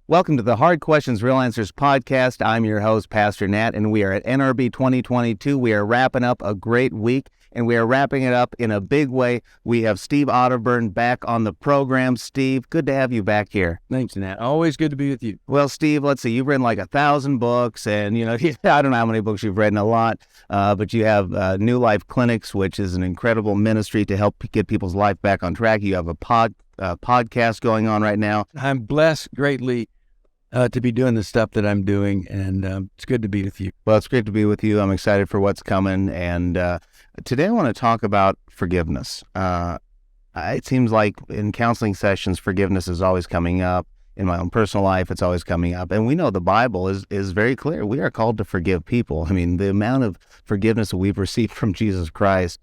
Welcome to the Hard Questions, Real Answers podcast. I'm your host, Pastor Nat, and we are at NRB 2022. We are wrapping up a great week, and we are wrapping it up in a big way. We have Steve Arterburn back on the program. Steve, good to have you back here. Thanks, Nat. Always good to be with you. Well, Steve, let's see. You've written like 1,000 books, and, I don't know how many books you've written, a lot, but you have New Life Clinics, which is an incredible ministry to help get people's life back on track. You have a podcast going on right now. I'm blessed greatly to be doing the stuff that I'm doing, and it's good to be with you. Well, it's great to be with you. I'm excited for what's coming, and today I want to talk about forgiveness. It seems like in counseling sessions, forgiveness is always coming up. In my own personal life, it's always coming up, and we know the Bible is very clear. We are called to forgive people. I mean, the amount of forgiveness that we've received from Jesus Christ,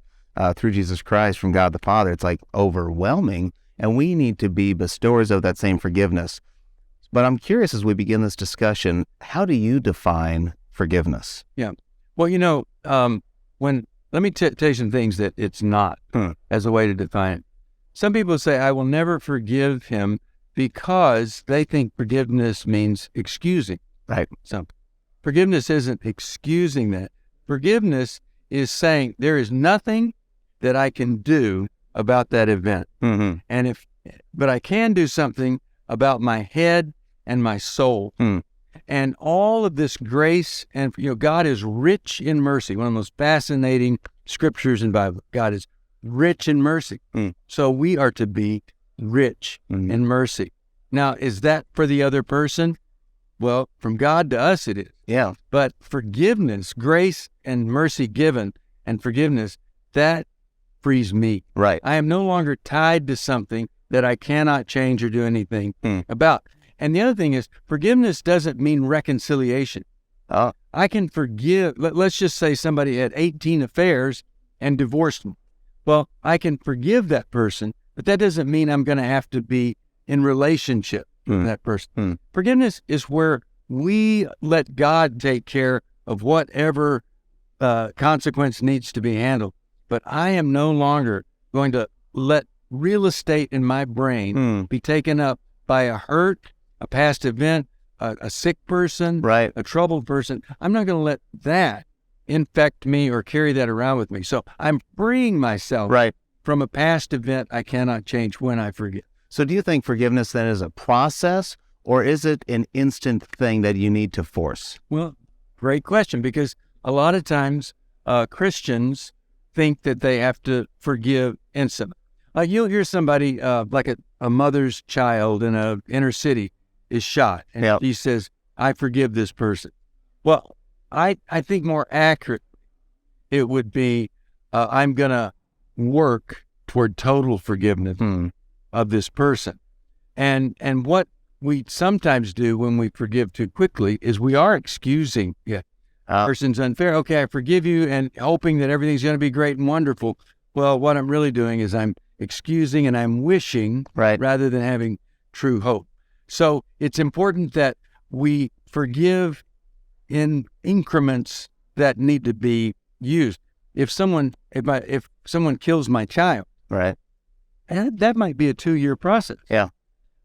through Jesus Christ, from God the Father, it's like overwhelming, and we need to be bestowers of that same forgiveness. But I'm curious, as we begin this discussion, how do you define forgiveness? Yeah. Well, let me tell you some things that it's not as a way to define it. Some people say, I will never forgive him because they think forgiveness means excusing. Right. So forgiveness isn't excusing that. Forgiveness is saying there is nothing that I can do about that event. Mm-hmm. But I can do something about my head and my soul. And all of this grace, and God is rich in mercy. One of the most fascinating scriptures in the Bible. God is rich in mercy. So we are to be rich in mercy. Now, is that for the other person? Well, from God to us it is. Yeah. But forgiveness, grace and mercy given, and forgiveness, that frees me. Right. I am no longer tied to something that I cannot change or do anything about. And the other thing is, forgiveness doesn't mean reconciliation. I can forgive. Let's just say somebody had 18 affairs and divorced them. Well, I can forgive that person, but that doesn't mean I'm going to have to be in relationship with that person. Forgiveness is where we let God take care of whatever consequence needs to be handled. But I am no longer going to let real estate in my brain be taken up by a hurt, a past event, a sick person, right, a troubled person. I'm not going to let that infect me or carry that around with me. So I'm freeing myself from a past event I cannot change when I forgive. So do you think forgiveness then is a process, or is it an instant thing that you need to force? Well, great question, because a lot of times Christians think that they have to forgive instantly. You'll hear somebody like a mother's child in an inner city is shot, and he says, I forgive this person. Well, I think more accurate it would be, I'm going to work toward total forgiveness of this person. And what we sometimes do when we forgive too quickly is we are excusing person's unfair. Okay, I forgive you, and hoping that everything's going to be great and wonderful. Well, what I'm really doing is I'm excusing and I'm wishing rather than having true hope. So it's important that we forgive in increments that need to be used. If someone kills my child, and that might be a 2-year process. Yeah.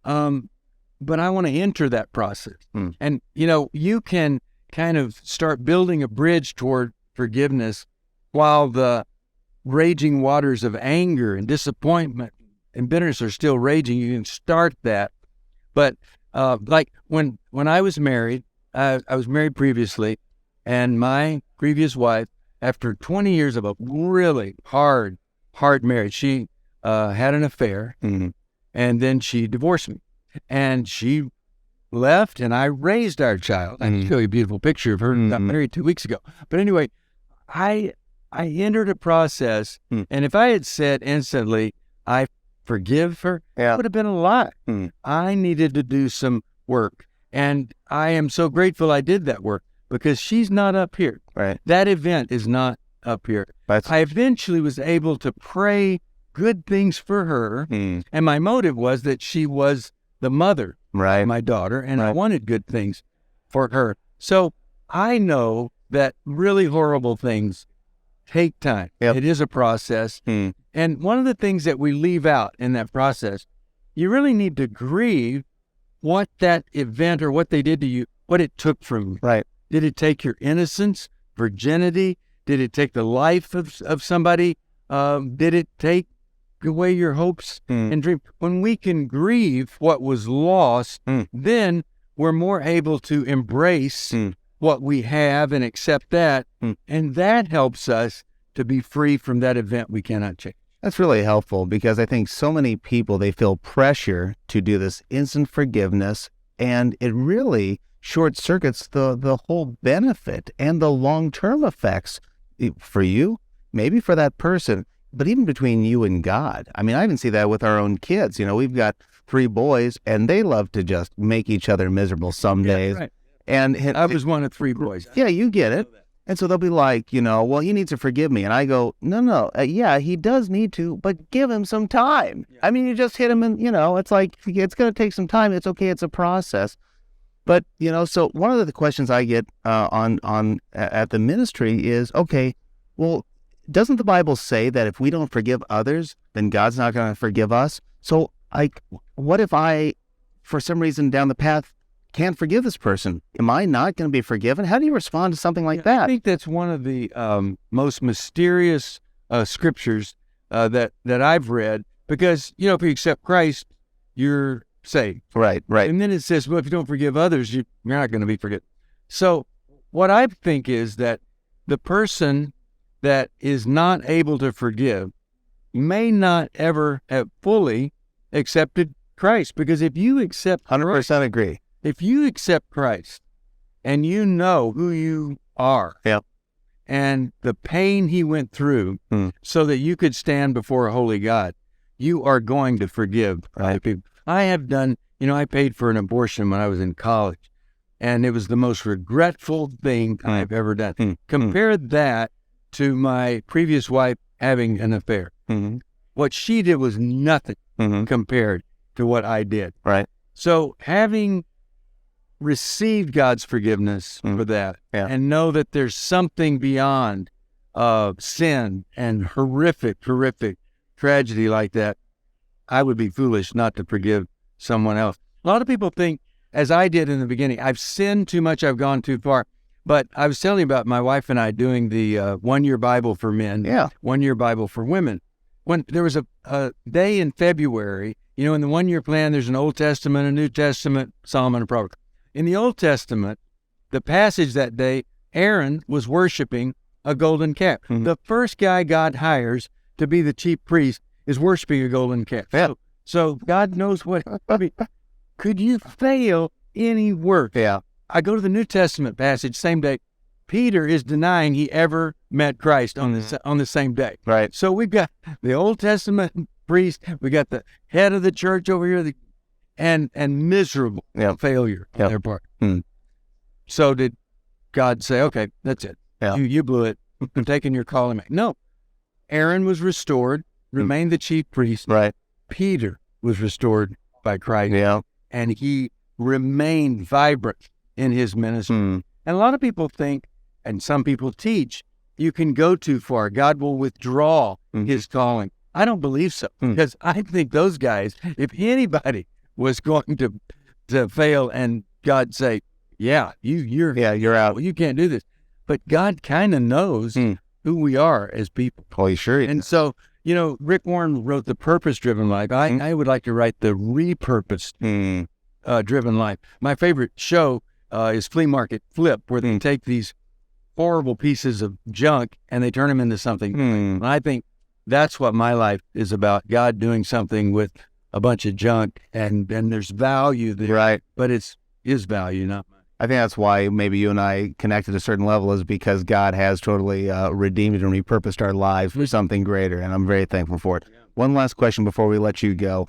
But I want to enter that process. And you can kind of start building a bridge toward forgiveness while the raging waters of anger and disappointment and bitterness are still raging. You can start that. But like when I was married, I was married previously, and my previous wife, after 20 years of a really hard marriage, she had an affair, and then she divorced me. And she left, and I raised our child. I can show you a beautiful picture of her. Got married 2 weeks ago. But anyway, I entered a process, and if I had said instantly, I forgive her, it would have been a lot. I needed to do some work, and I am so grateful I did that work, because she's not up here. Right. That event is not up here. I eventually was able to pray good things for her, and my motive was that she was the mother of my daughter, and I wanted good things for her. So I know that really horrible things take time. It is a process. And one of the things that we leave out in that process, you really need to grieve what that event or what they did to you, what it took from you. Right. Did it take your innocence, virginity? Did it take the life of somebody? Did it take away your hopes and dreams? When we can grieve what was lost, then we're more able to embrace what we have and accept that. And that helps us to be free from that event we cannot change. That's really helpful, because I think so many people, they feel pressure to do this instant forgiveness, and it really short circuits the whole benefit and the long-term effects for you, maybe for that person, but even between you and God. I mean, I even see that with our own kids. We've got 3 boys, and they love to just make each other miserable some days. Right. And I was one of 3 boys. Yeah, you get it. And so they'll be like, well, he needs to forgive me. And I go, no, yeah, he does need to, but give him some time. Yeah. I mean, you just hit him and, it's like, it's going to take some time. It's okay. It's a process. But, so one of the questions I get at the ministry is, okay, well, doesn't the Bible say that if we don't forgive others, then God's not going to forgive us? So, what if I, for some reason down the path, can't forgive this person? Am I not going to be forgiven? How do you respond to something like that? I think that's one of the most mysterious scriptures that I've read, because, if you accept Christ, you're saved. Right. And then it says, well, if you don't forgive others, you're not going to be forgiven. So what I think is that the person that is not able to forgive may not ever have fully accepted Christ, because if you accept 100% agree. If you accept Christ and you know who you are, and the pain he went through so that you could stand before a holy God, you are going to forgive other people. I have done, I paid for an abortion when I was in college, and it was the most regretful thing I've ever done. Compare that to my previous wife having an affair. What she did was nothing compared to what I did. Right. So having received God's forgiveness for that, and know that there's something beyond sin and horrific tragedy like that, I would be foolish not to forgive someone else. A lot of people think, as I did in the beginning, I've sinned too much, I've gone too far. But I was telling you about my wife and I doing the 1-year Bible for men, 1-year Bible for women. When there was a day in February, in the 1-year plan, there's an Old Testament, a New Testament, Psalm, and a Proverbs. In the Old Testament, the passage that day, Aaron was worshiping a golden calf. The first guy God hires to be the chief priest is worshiping a golden calf. Yeah. So God knows what. I mean, could you fail any work? Yeah. I go to the New Testament passage, same day. Peter is denying he ever met Christ on the same day. Right. So we've got the Old Testament priest, we got the head of the church over here, and miserable failure on their part. So did God say, okay, that's it. You blew it. I'm taking your calling. No. Aaron was restored, remained the chief priest. Right. Peter was restored by Christ. Yeah. And he remained vibrant in his ministry. And a lot of people think, and some people teach, you can go too far. God will withdraw his calling. I don't believe so, because I think those guys, if anybody was going to fail and God say, you're out. Well, you can't do this. But God kind of knows who we are as people. Oh, sure. And so, Rick Warren wrote The Purpose-Driven Life. I would like to write The Repurposed Driven Life. My favorite show is Flea Market Flip, where they take these horrible pieces of junk and they turn them into something. And I think that's what my life is about. God doing something with a bunch of junk, and there's value there. Right. But it's his value, not mine. I think that's why maybe you and I connect at a certain level, is because God has totally redeemed and repurposed our lives for something greater, and I'm very thankful for it. Yeah. One last question before we let you go.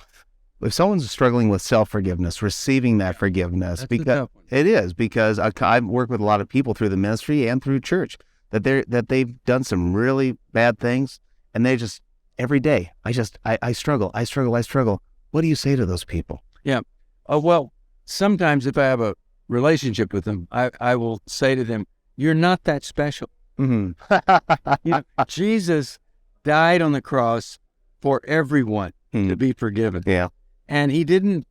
If someone's struggling with self-forgiveness, receiving that forgiveness, because I work with a lot of people through the ministry and through church that they've done some really bad things, and they just every day I struggle. What do you say to those people? Yeah. Well, sometimes if I have a relationship with them, I will say to them, "You're not that special." Jesus died on the cross for everyone to be forgiven. Yeah. And he didn't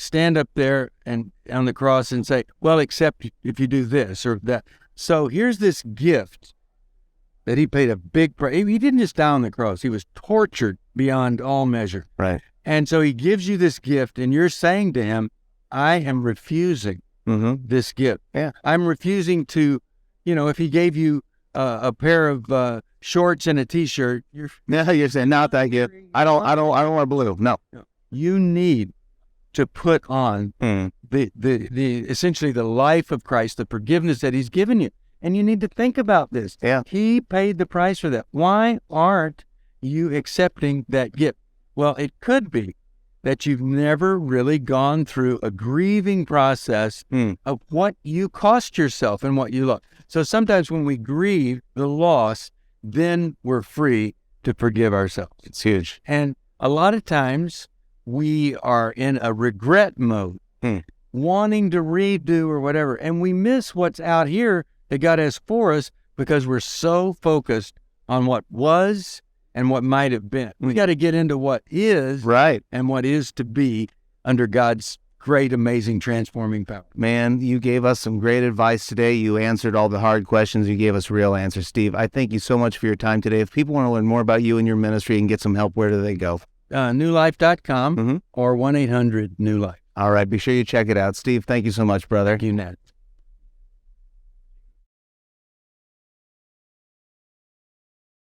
stand up there and on the cross and say, well, except if you do this or that. So here's this gift that he paid a big price. He didn't just die on the cross. He was tortured beyond all measure. Right. And so he gives you this gift, and you're saying to him, I am refusing this gift. Yeah. I'm refusing to, if he gave you a pair of shorts and a T-shirt, you're saying, not that gift. I don't want blue. No. You need to put on the essentially the life of Christ, the forgiveness that he's given you. And you need to think about this. Yeah. He paid the price for that. Why aren't you accepting that gift? Well, it could be that you've never really gone through a grieving process of what you cost yourself and what you lost. So sometimes when we grieve the loss, then we're free to forgive ourselves. It's huge. And a lot of times we are in a regret mode, wanting to redo or whatever, and we miss what's out here that God has for us because we're so focused on what was and what might have been. We got to get into what is right and what is to be under God's great, amazing, transforming power. Man, you gave us some great advice today. You answered all the hard questions. You gave us real answers, Steve. I thank you so much for your time today. If people want to learn more about you and your ministry and get some help, where do they go? Newlife.com or 1-800-NEW-LIFE. All right. Be sure you check it out. Steve, thank you so much, brother. Thank you, Nat.